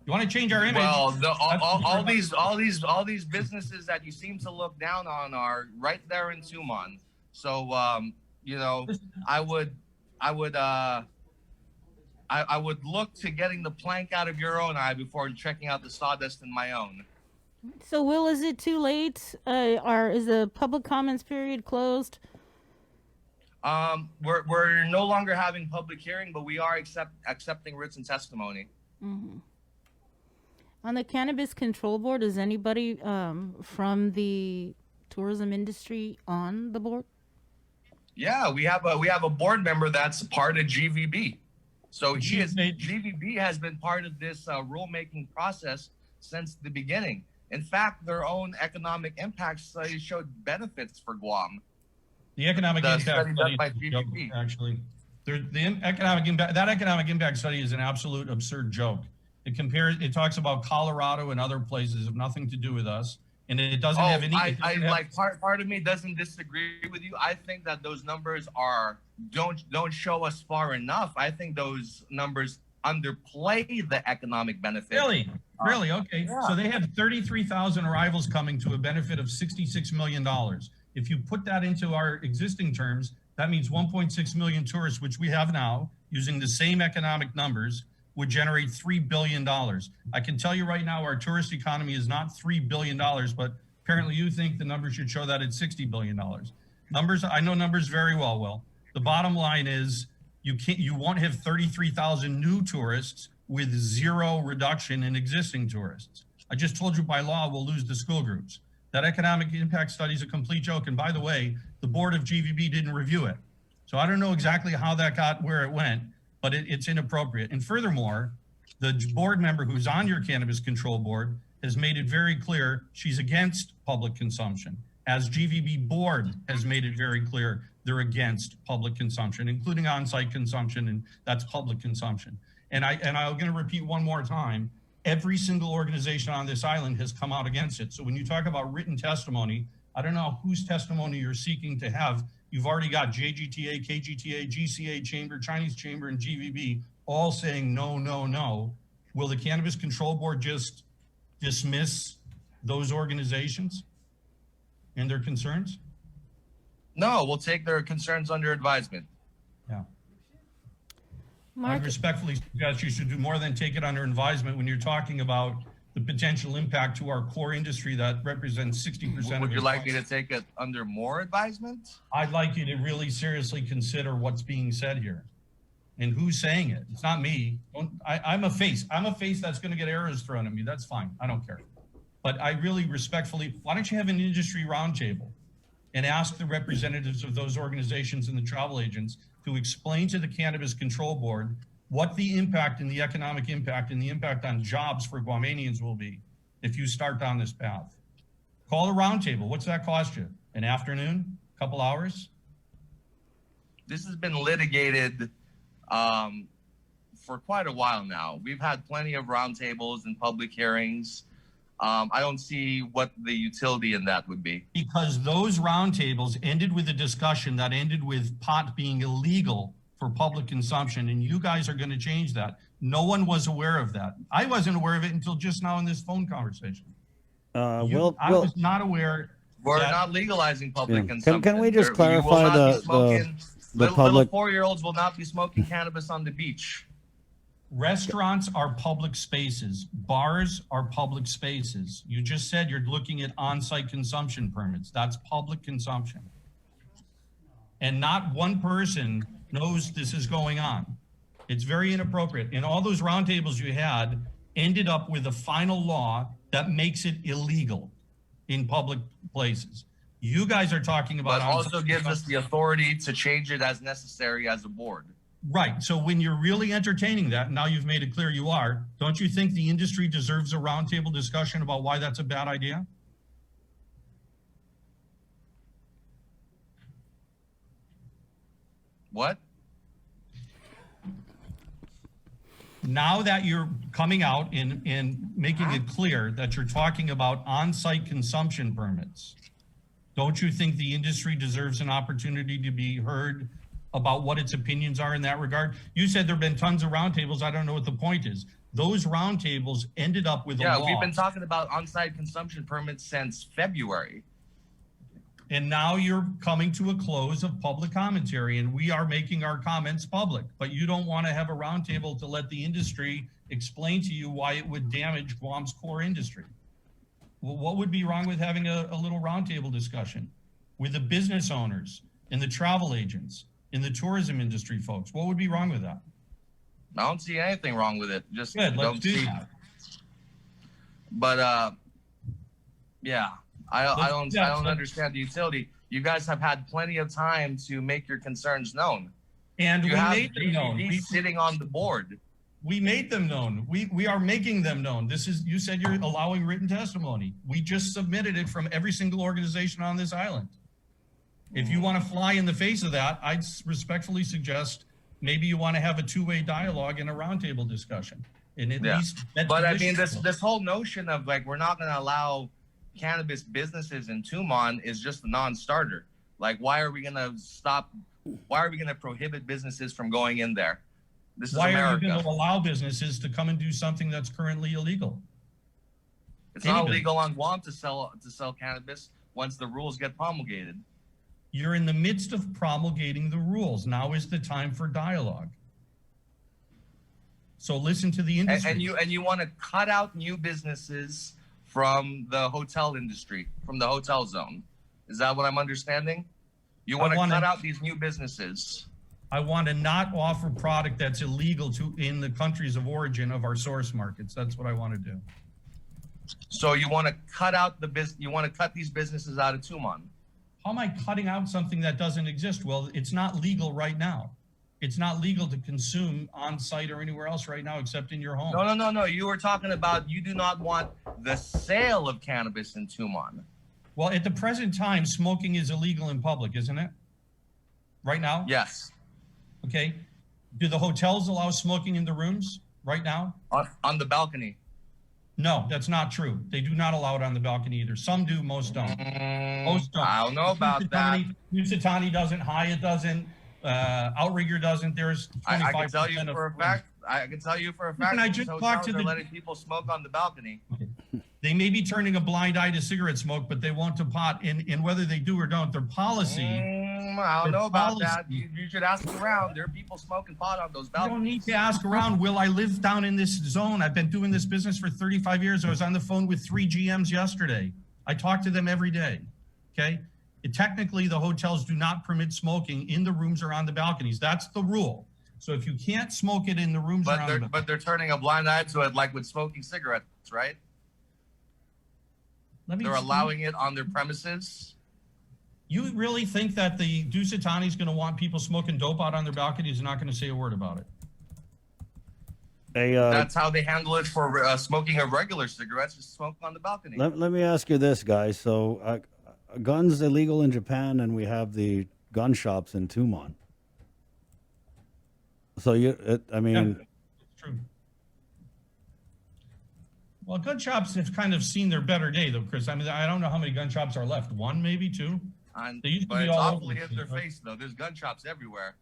You want to change our image? Well, all these businesses that you seem to look down on are right there in Tumon. So I would look to getting the plank out of your own eye before checking out the sawdust in my own. So, Will, is it too late? Is the public comments period closed? We're no longer having public hearing, but we are accepting written testimony. Mm-hmm. On the Cannabis Control Board, is anybody from the tourism industry on the board? Yeah, we have a board member that's part of GVB. So GVB has been part of this rulemaking process since the beginning. In fact, their own economic impact study showed benefits for Guam. The economic impact study by is a joke, GVB. actually. That economic impact study is an absolute absurd joke. It talks about Colorado and other places have nothing to do with us, and it doesn't have any. Part of me doesn't disagree with you. I think that those numbers don't show us far enough. I think those numbers underplay the economic benefit. Really? Okay. Yeah. So they had 33,000 arrivals coming to a benefit of $66 million. If you put that into our existing terms, that means 1.6 million tourists, which we have now, using the same economic numbers, would generate $3 billion. I can tell you right now, our tourist economy is not $3 billion, but apparently you think the numbers should show that it's $60 billion. I know numbers very well, Will. The bottom line is you won't have 33,000 new tourists with zero reduction in existing tourists. I just told you by law we'll lose the school groups. That economic impact study is a complete joke. And by the way, the board of GVB didn't review it. So I don't know exactly how that got where it went, but it's inappropriate. And furthermore, the board member who's on your cannabis control board has made it very clear she's against public consumption. As GVB board has made it very clear they're against public consumption, including on-site consumption, and that's public consumption. And I'm going to repeat one more time, every single organization on this island has come out against it. So when you talk about written testimony, I don't know whose testimony you're seeking to have. You've already got JGTA, KGTA, GCA Chamber, Chinese Chamber, and GVB all saying no, no, no, will the Cannabis Control Board just dismiss those organizations and their concerns? No, we'll take their concerns under advisement. Yeah. Mark, I respectfully suggest you should do more than take it under advisement when you're talking about the potential impact to our core industry that represents 60% of Would you its like me to take it under more advisement? I'd like you to really seriously consider what's being said here and who's saying it. It's not me. I'm a face. I'm a face that's going to get arrows thrown at me. That's fine. I don't care. But I really respectfully, why don't you have an industry roundtable and ask the representatives of those organizations and the travel agents to explain to the Cannabis Control Board what the impact and the economic impact and the impact on jobs for Guamanians will be if you start down this path. Call a roundtable. What's that cost you? An afternoon? A couple hours? This has been litigated for quite a while now. We've had plenty of roundtables and public hearings. I don't see what the utility in that would be. Because those roundtables ended with a discussion that ended with pot being illegal for public consumption, and you guys are going to change that. No one was aware of that. I wasn't aware of it until just now in this phone conversation. I was not aware. We're not legalizing public consumption. Can we just You will clarify not be smoking- the little public? 4-year-olds will not be smoking cannabis on the beach. Restaurants are public spaces. Bars are public spaces. You just said you're looking at on-site consumption permits. That's public consumption. And not one person knows this is going on. It's very inappropriate. And all those roundtables you had ended up with a final law that makes it illegal in public places. You guys are talking about But also gives us the authority to change it as necessary as a board. Right. So when you're really entertaining that, now you've made it clear you are, don't you think the industry deserves a roundtable discussion about why that's a bad idea? What? Now that you're coming out and making it clear that you're talking about on-site consumption permits, don't you think the industry deserves an opportunity to be heard about what its opinions are in that regard? You said there have been tons of roundtables. I don't know what the point is. Those roundtables ended up with a law. Yeah, we've been talking about on-site consumption permits since February. And now you're coming to a close of public commentary, and we are making our comments public, but you don't want to have a roundtable to let the industry explain to you why it would damage Guam's core industry. Well, what would be wrong with having a little roundtable discussion with the business owners and the travel agents and the tourism industry folks? What would be wrong with that? I don't see anything wrong with it. Just Good, let's don't do see. that. But yeah, I don't let's- understand the utility. You guys have had plenty of time to make your concerns known. And You we have made them known. GDD sitting on the board. We made them known. We are making them known. This is, you said you're allowing written testimony. We just submitted it from every single organization on this island. If you want to fly in the face of that, I'd respectfully suggest maybe you want to have a two-way dialogue and a roundtable discussion. And at least that's But the I mean, issue. this whole notion of like we're not going to allow cannabis businesses in Tumon is just a non-starter. Like, why are we going to stop? Why are we going to prohibit businesses from going in there? This is Why are you America. going to allow businesses to come and do something that's currently illegal? It's not Anybody. illegal on Guam to sell cannabis once the rules get promulgated. You're in the midst of promulgating the rules. Now is the time for dialogue. So listen to the industry. And you want to cut out new businesses from the hotel industry, from the hotel zone. Is that what I'm understanding? You want to cut out these new businesses. I want to not offer product that's illegal in the countries of origin of our source markets. That's what I want to do. So you want to cut out you want to cut these businesses out of Tumon. How am I cutting out something that doesn't exist? Well, it's not legal right now. It's not legal to consume on site or anywhere else right now except in your home. No. You were talking about you do not want the sale of cannabis in Tumon. Well, at the present time, smoking is illegal in public, isn't it? Right now? Yes. Okay. Do the hotels allow smoking in the rooms right now? On the balcony. No, that's not true. They do not allow it on the balcony either. Some do, most don't. Most don't. I don't know about that. Nusatani doesn't, Hyatt doesn't, Outrigger doesn't. There's 25% I can tell you for a fact, I can tell you for a fact, Listen, I these just hotels talked to are the- letting people smoke on the balcony. They may be turning a blind eye to cigarette smoke, but they won't to pot. And whether they do or don't, their policy. I don't Their know about that. policy- You should ask around. There are people smoking pot on those You balconies. don't need to ask around. Will, I live down in this zone. I've been doing this business for 35 years. I was on the phone with 3 GMs yesterday. I talk to them every day. Okay. Technically, the hotels do not permit smoking in the rooms or on the balconies. That's the rule. So if you can't smoke it in the rooms or on the But they're turning a blind eye to it, like with smoking cigarettes, right? They're allowing it on their premises. You really think that the Dusitani is going to want people smoking dope out on their balconies and not going to say a word about it? That's how they handle it for smoking a regular cigarettes. Just smoke on the balcony. let me ask you this, guys. So, guns illegal in Japan, and we have the gun shops in Tumon. So I mean, It's true. Well, gun shops have kind of seen their better day, though, Chris. I mean, I don't know how many gun shops are left. One, maybe two. They used to But be it's all over awfully the in place, their right? face, though. There's gun shops everywhere.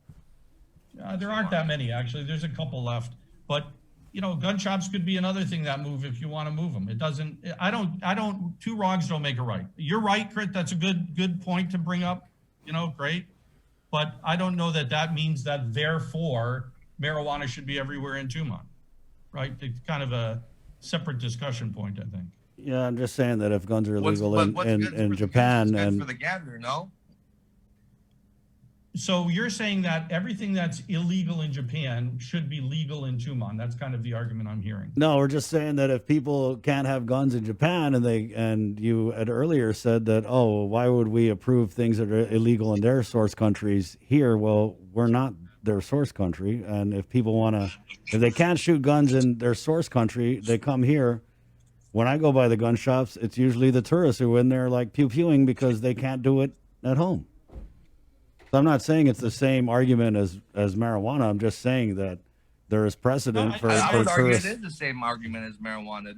There aren't that many, actually. There's a couple left, but gun shops could be another thing that move if you want to move them. It doesn't. I don't. Two wrongs don't make a right. You're right, Chris. That's a good point to bring up. Great, but I don't know that means that therefore marijuana should be everywhere in Tumon, right? It's kind of a separate discussion point, I think. yeah, I'm just saying that if guns are illegal What's good in for the Japan goose is good and for the gander, no? So you're saying that everything that's illegal in Japan should be legal in Tumon. That's kind of the argument I'm hearing. no, we're just saying that if people can't have guns in Japan, and you had earlier said that, oh, why would we approve things that are illegal in their source countries here? Well, we're not their source country, and if people if they can't shoot guns in their source country, they come here. When I go by the gun shops, it's usually the tourists who are in there like pew-pewing because they can't do it at home. So I'm not saying it's the same argument as marijuana. I'm just saying that there is precedent for I would argue it tourists. is the same argument as marijuana.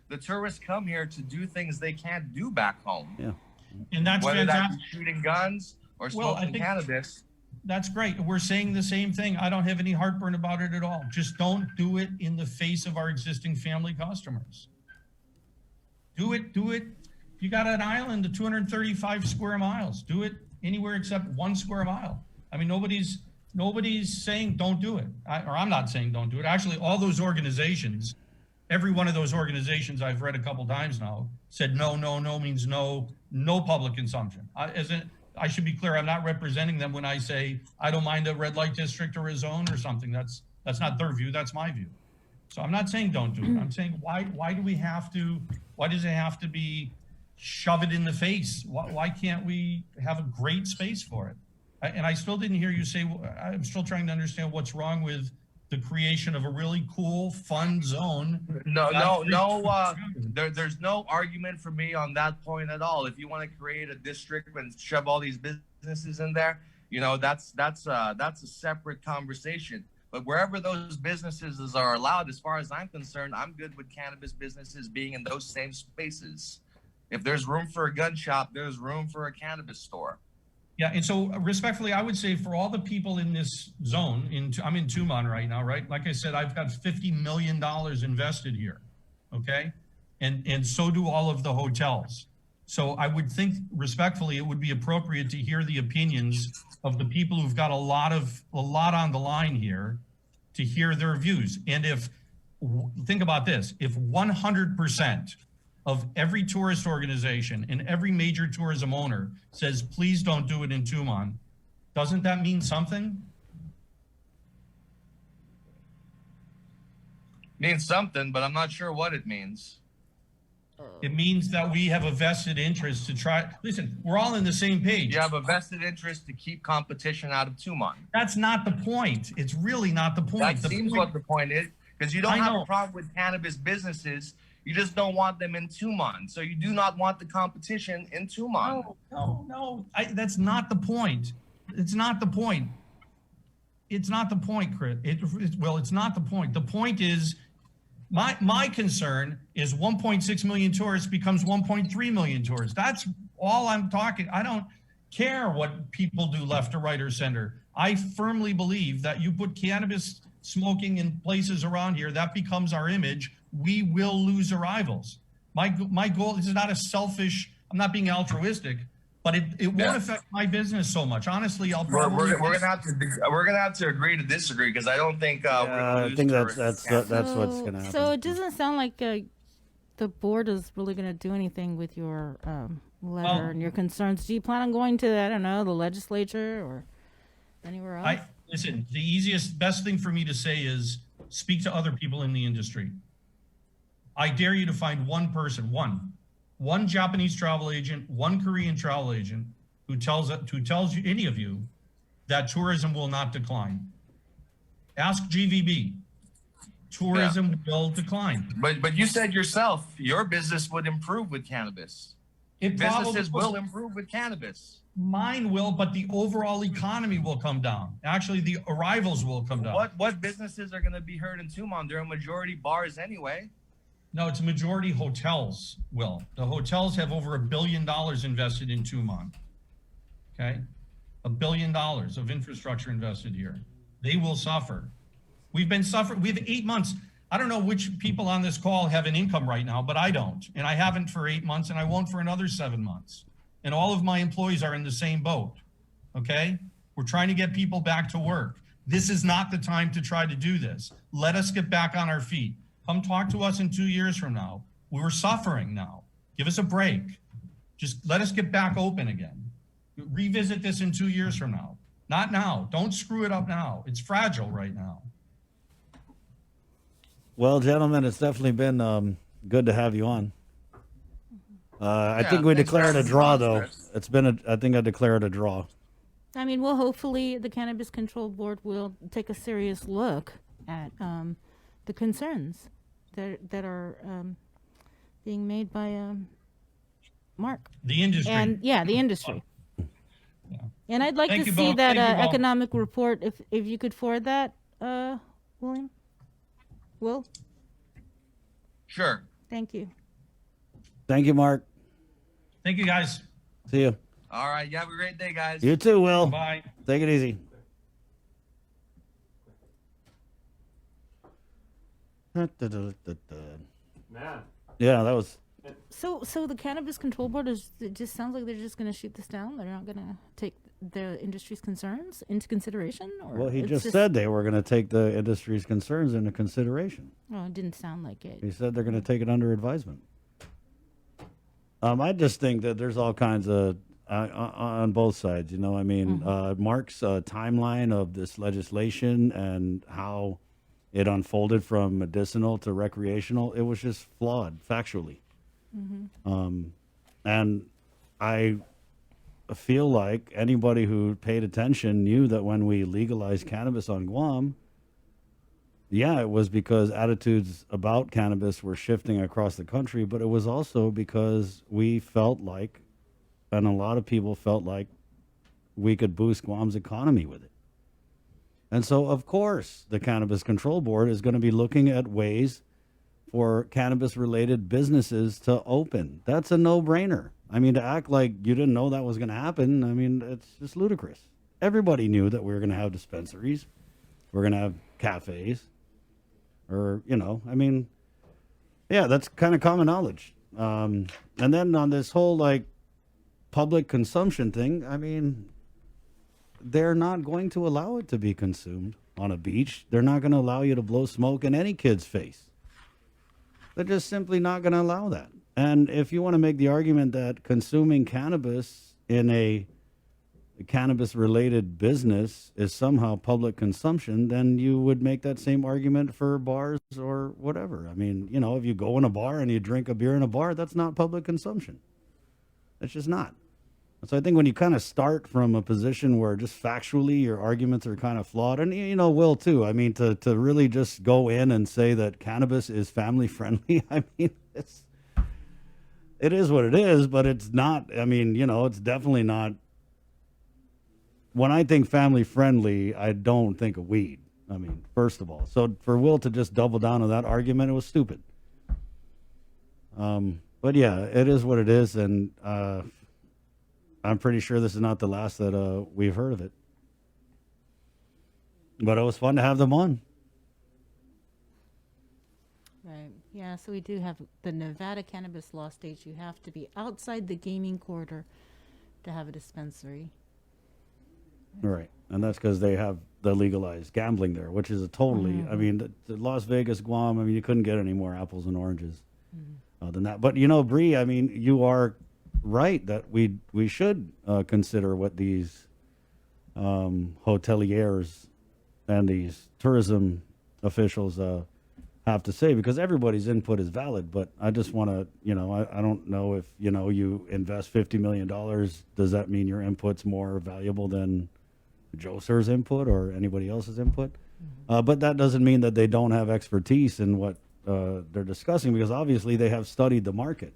The tourists come here to do things they can't do back home. Yeah. And that's Whether that's fantastic. shooting guns or Well, I smoking think- cannabis. That's great. We're saying the same thing. I don't have any heartburn about it at all. Just don't do it in the face of our existing family customers. Do it. If you got an island of 235 square miles, do it anywhere except 1 square mile. I mean, nobody's saying don't do it. I'm not saying don't do it. Actually, all those organizations, every one of those organizations I've read a couple times now said no means no public consumption. I should be clear. I'm not representing them when I say I don't mind a red light district or a zone or something. That's not their view. That's my view. So I'm not saying don't do it. I'm saying why does it have to be shove it in the face? Why can't we have a great space for it? And I still didn't hear you say, I'm still trying to understand what's wrong with the creation of a really cool, fun zone. There's no argument for me on that point at all. If you want to create a district and shove all these businesses in there, that's a separate conversation. But wherever those businesses are allowed, as far as I'm concerned, I'm good with cannabis businesses being in those same spaces. If there's room for a gun shop, there's room for a cannabis store. Yeah, and so respectfully, I would say for all the people in this zone, I'm in Tumon right now, right? Like I said, I've got $50 million invested here, okay? And so do all of the hotels. So I would think respectfully, it would be appropriate to hear the opinions of the people who've got a lot on the line here, to hear their views. And think about this, if 100% of every tourist organization and every major tourism owner says, please don't do it in Tumon, doesn't that mean something? Means something, but I'm not sure what it means. It means that we have a vested interest to try. Listen, we're all in the same page. You have a vested interest to keep competition out of Tumon. That's not the point. It's really not the point. That seems what the point is, because you don't I have know. a problem with cannabis businesses. You just don't want them in Tumon. So you do not want the competition in Tumon. No. That's not the point. It's not the point. It's not the point, Chris. It's not the point. The point is, my concern is 1.6 million tourists becomes 1.3 million tourists. That's all I'm talking. I don't care what people do left or right or center. I firmly believe that you put cannabis smoking in places around here, that becomes our image. We will lose arrivals. My goal, this is not a selfish, I'm not being altruistic, but it won't affect my business so much. Honestly, I'll probably we're gonna have to agree to disagree, because I don't think we're gonna I lose think tourists. that's what's gonna happen. So it doesn't sound like the board is really going to do anything with your letter and your concerns. Do you plan on going to, I don't know, the legislature or anywhere else? Listen, the easiest, best thing for me to say is speak to other people in the industry. I dare you to find one person, one Japanese travel agent, one Korean travel agent who tells you, any of you, that tourism will not decline. Ask GVB. Tourism will decline. But you said yourself, your business would improve with cannabis. Businesses will improve with cannabis. Mine will, but the overall economy will come down. Actually, the arrivals will come down. What businesses are going to be hurt in Tumon? They're a majority bars anyway. No, it's a majority hotels, Will. The hotels have over $1 billion invested in Tumon. Okay? $1 billion of infrastructure invested here. They will suffer. We've been suffering. We have 8 months. I don't know which people on this call have an income right now, but I don't. And I haven't for 8 months, and I won't for another 7 months. And all of my employees are in the same boat. Okay? We're trying to get people back to work. This is not the time to try to do this. Let us get back on our feet. Come talk to us in 2 years from now. We're suffering now. Give us a break. Just let us get back open again. Revisit this in 2 years from now. Not now. Don't screw it up now. It's fragile right now. Well, gentlemen, it's definitely been good to have you on. I think we declared a draw, though. It's been I think I declared a draw. I mean, well, hopefully the Cannabis Control Board will take a serious look at the concerns that are being made by Mark. The industry. And the industry. Yeah. And I'd like Thank to you see both. that Thank you both. economic report, if you could forward that, William. Will? Sure. Thank you. Thank you, Mark. Thank you, guys. See you. All right. You have a great day, guys. You too, Will. Bye. Take it easy. Man. Yeah, that was. So the Cannabis Control Board it just sounds like they're just going to shoot this down. They're not going to take the industry's concerns into consideration. Or Well, he it's just said they were going to take the industry's concerns into consideration. Oh, it didn't sound like it. He said they're going to take it under advisement. I just think that there's all kinds of on both sides. You know, I mean, Mark's timeline of this legislation and how it unfolded from medicinal to recreational, it was just flawed factually. And I feel like anybody who paid attention knew that when we legalized cannabis on Guam, it was because attitudes about cannabis were shifting across the country, but it was also because we felt like, and a lot of people felt like, we could boost Guam's economy with it. And so, of course, the Cannabis Control Board is going to be looking at ways for cannabis-related businesses to open. That's a no-brainer. I mean, to act like you didn't know that was going to happen, I mean, it's just ludicrous. Everybody knew that we were going to have dispensaries. We're going to have cafes. Or, you know, I mean, that's kind of common knowledge. And then on this whole, like, public consumption thing, I mean, they're not going to allow it to be consumed on a beach. They're not going to allow you to blow smoke in any kid's face. They're just simply not going to allow that. And if you want to make the argument that consuming cannabis in a cannabis-related business is somehow public consumption, then you would make that same argument for bars or whatever. I mean, you know, if you go in a bar and you drink a beer in a bar, that's not public consumption. It's just not. So I think when you kind of start from a position where just factually your arguments are kind of flawed, and you know, Will too, I mean, to really just go in and say that cannabis is family friendly, I mean, it is what it is, but it's not, I mean, you know, it's definitely not. When I think family friendly, I don't think of weed. I mean, first of all. So for Will to just double down on that argument, it was stupid. But yeah, it is what it is, and I'm pretty sure this is not the last that we've heard of it. But it was fun to have them on. Yeah, so we do have the Nevada cannabis law states you have to be outside the gaming quarter to have a dispensary. Right. And that's because they have the legalized gambling there, which is a totally, I mean, the Las Vegas, Guam, I mean, you couldn't get any more apples and oranges than that. But, you know, Bree, I mean, you are right that we should consider what these hoteliers and these tourism officials have to say, because everybody's input is valid. But I just want to, you know, I don't know if, you know, you invest $50 million, does that mean your input's more valuable than Joe Sir's input or anybody else's input? But that doesn't mean that they don't have expertise in what they're discussing, because obviously they have studied the market.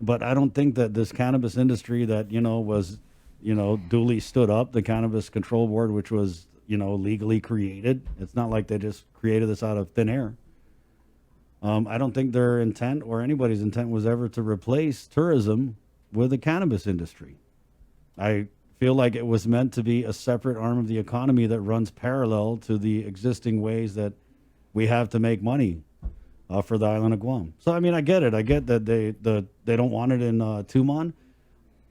But I don't think that this cannabis industry that, you know, was, you know, duly stood up, the Cannabis Control Board, which was, you know, legally created. It's not like they just created this out of thin air. I don't think their intent or anybody's intent was ever to replace tourism with the cannabis industry. I feel like it was meant to be a separate arm of the economy that runs parallel to the existing ways that we have to make money for the island of Guam. So, I mean, I get it. I get that they don't want it in Tumon.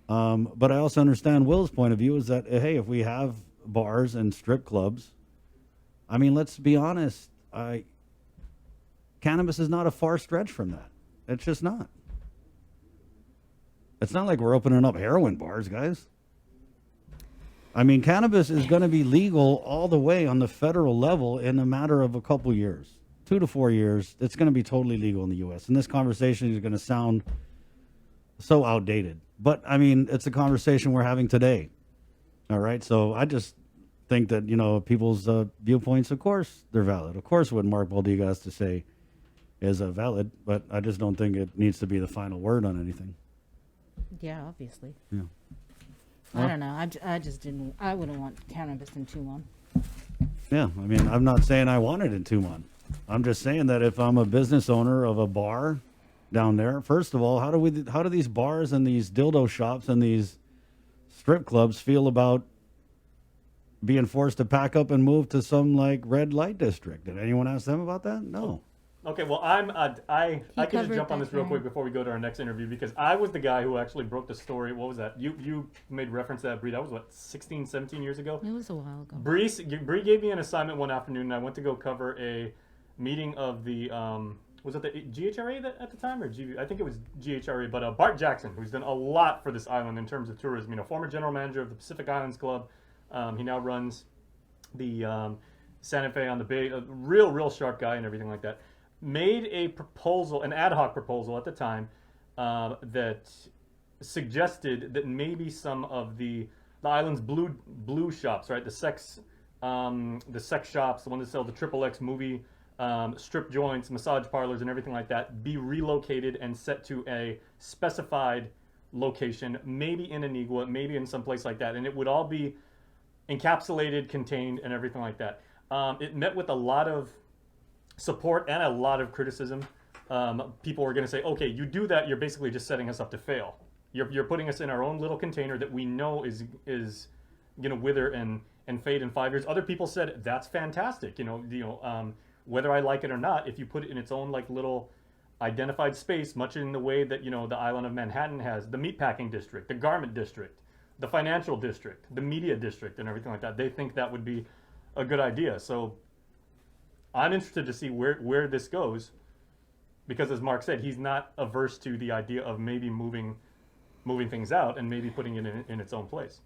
But I also understand Will's point of view is that, hey, if we have bars and strip clubs, I mean, let's be honest, cannabis is not a far stretch from that. It's just not. It's not like we're opening up heroin bars, guys. I mean, cannabis is going to be legal all the way on the federal level in a matter of a couple years, 2 to 4 years. It's going to be totally legal in the U.S. And this conversation is going to sound so outdated. But, I mean, it's a conversation we're having today. All right? So I just think that, you know, people's viewpoints, of course, they're valid. Of course, what Mark Baldyga has to say is valid. But I just don't think it needs to be the final word on anything. Yeah, obviously. Yeah. I don't know. I just didn't. I wouldn't want cannabis in Tumon. Yeah, I mean, I'm not saying I want it in Tumon. I'm just saying that if I'm a business owner of a bar down there, first of all, how do these bars and these dildo shops and these strip clubs feel about being forced to pack up and move to some like red light district? Did anyone ask them about that? No. Okay, well, I can just covered jump on that this real for quick him. before we go to our next interview, because I was the guy who actually broke the story. What was that? You made reference to that, Bree. That was, what, 16, 17 years ago? It was a while ago. Bree gave me an assignment one afternoon, and I went to go cover a meeting of the, was it the GHRA at the time, or GV? I think it was GHRA, but Bart Jackson, who's done a lot for this island in terms of tourism. You know, former general manager of the Pacific Islands Club. He now runs the Santa Fe on the Bay. A real sharp guy and everything like that. Made a proposal, an ad hoc proposal at the time, that suggested that maybe some of the island's blue shops, right, the sex shops, the ones that sell the XXX movie, strip joints, massage parlors, and everything like that, be relocated and set to a specified location, maybe in Anigua, maybe in some place like that, and it would all be encapsulated, contained, and everything like that. It met with a lot of support and a lot of criticism. People were going to say, okay, you do that, you're basically just setting us up to fail. You're putting us in our own little container that we know is going to wither and fade in 5 years. Other people said, that's fantastic. Whether I like it or not, if you put it in its own like little identified space, much in the way that, the island of Manhattan has the meatpacking district, the garment district, the financial district, the media district, and everything like that, they think that would be a good idea. So I'm interested to see where this goes, because as Mark said, he's not averse to the idea of maybe moving things out and maybe putting it in its own place.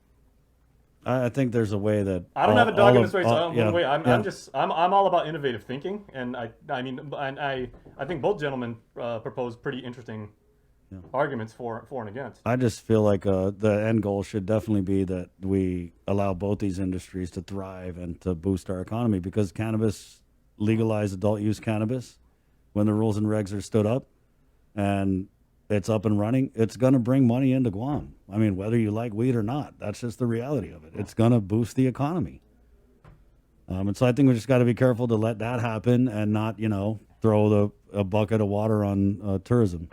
I think there's a way that I don't have a dog in this race. yeah. I'm all about innovative thinking, and I think both gentlemen proposed pretty interesting arguments for and against. I just feel like the end goal should definitely be that we allow both these industries to thrive and to boost our economy, because cannabis, legalized adult use cannabis, when the rules and regs are stood up and it's up and running, it's going to bring money into Guam. I mean, whether you like weed or not, that's just the reality of it. It's going to boost the economy. And so I think we just got to be careful to let that happen and not, throw a bucket of water on tourism.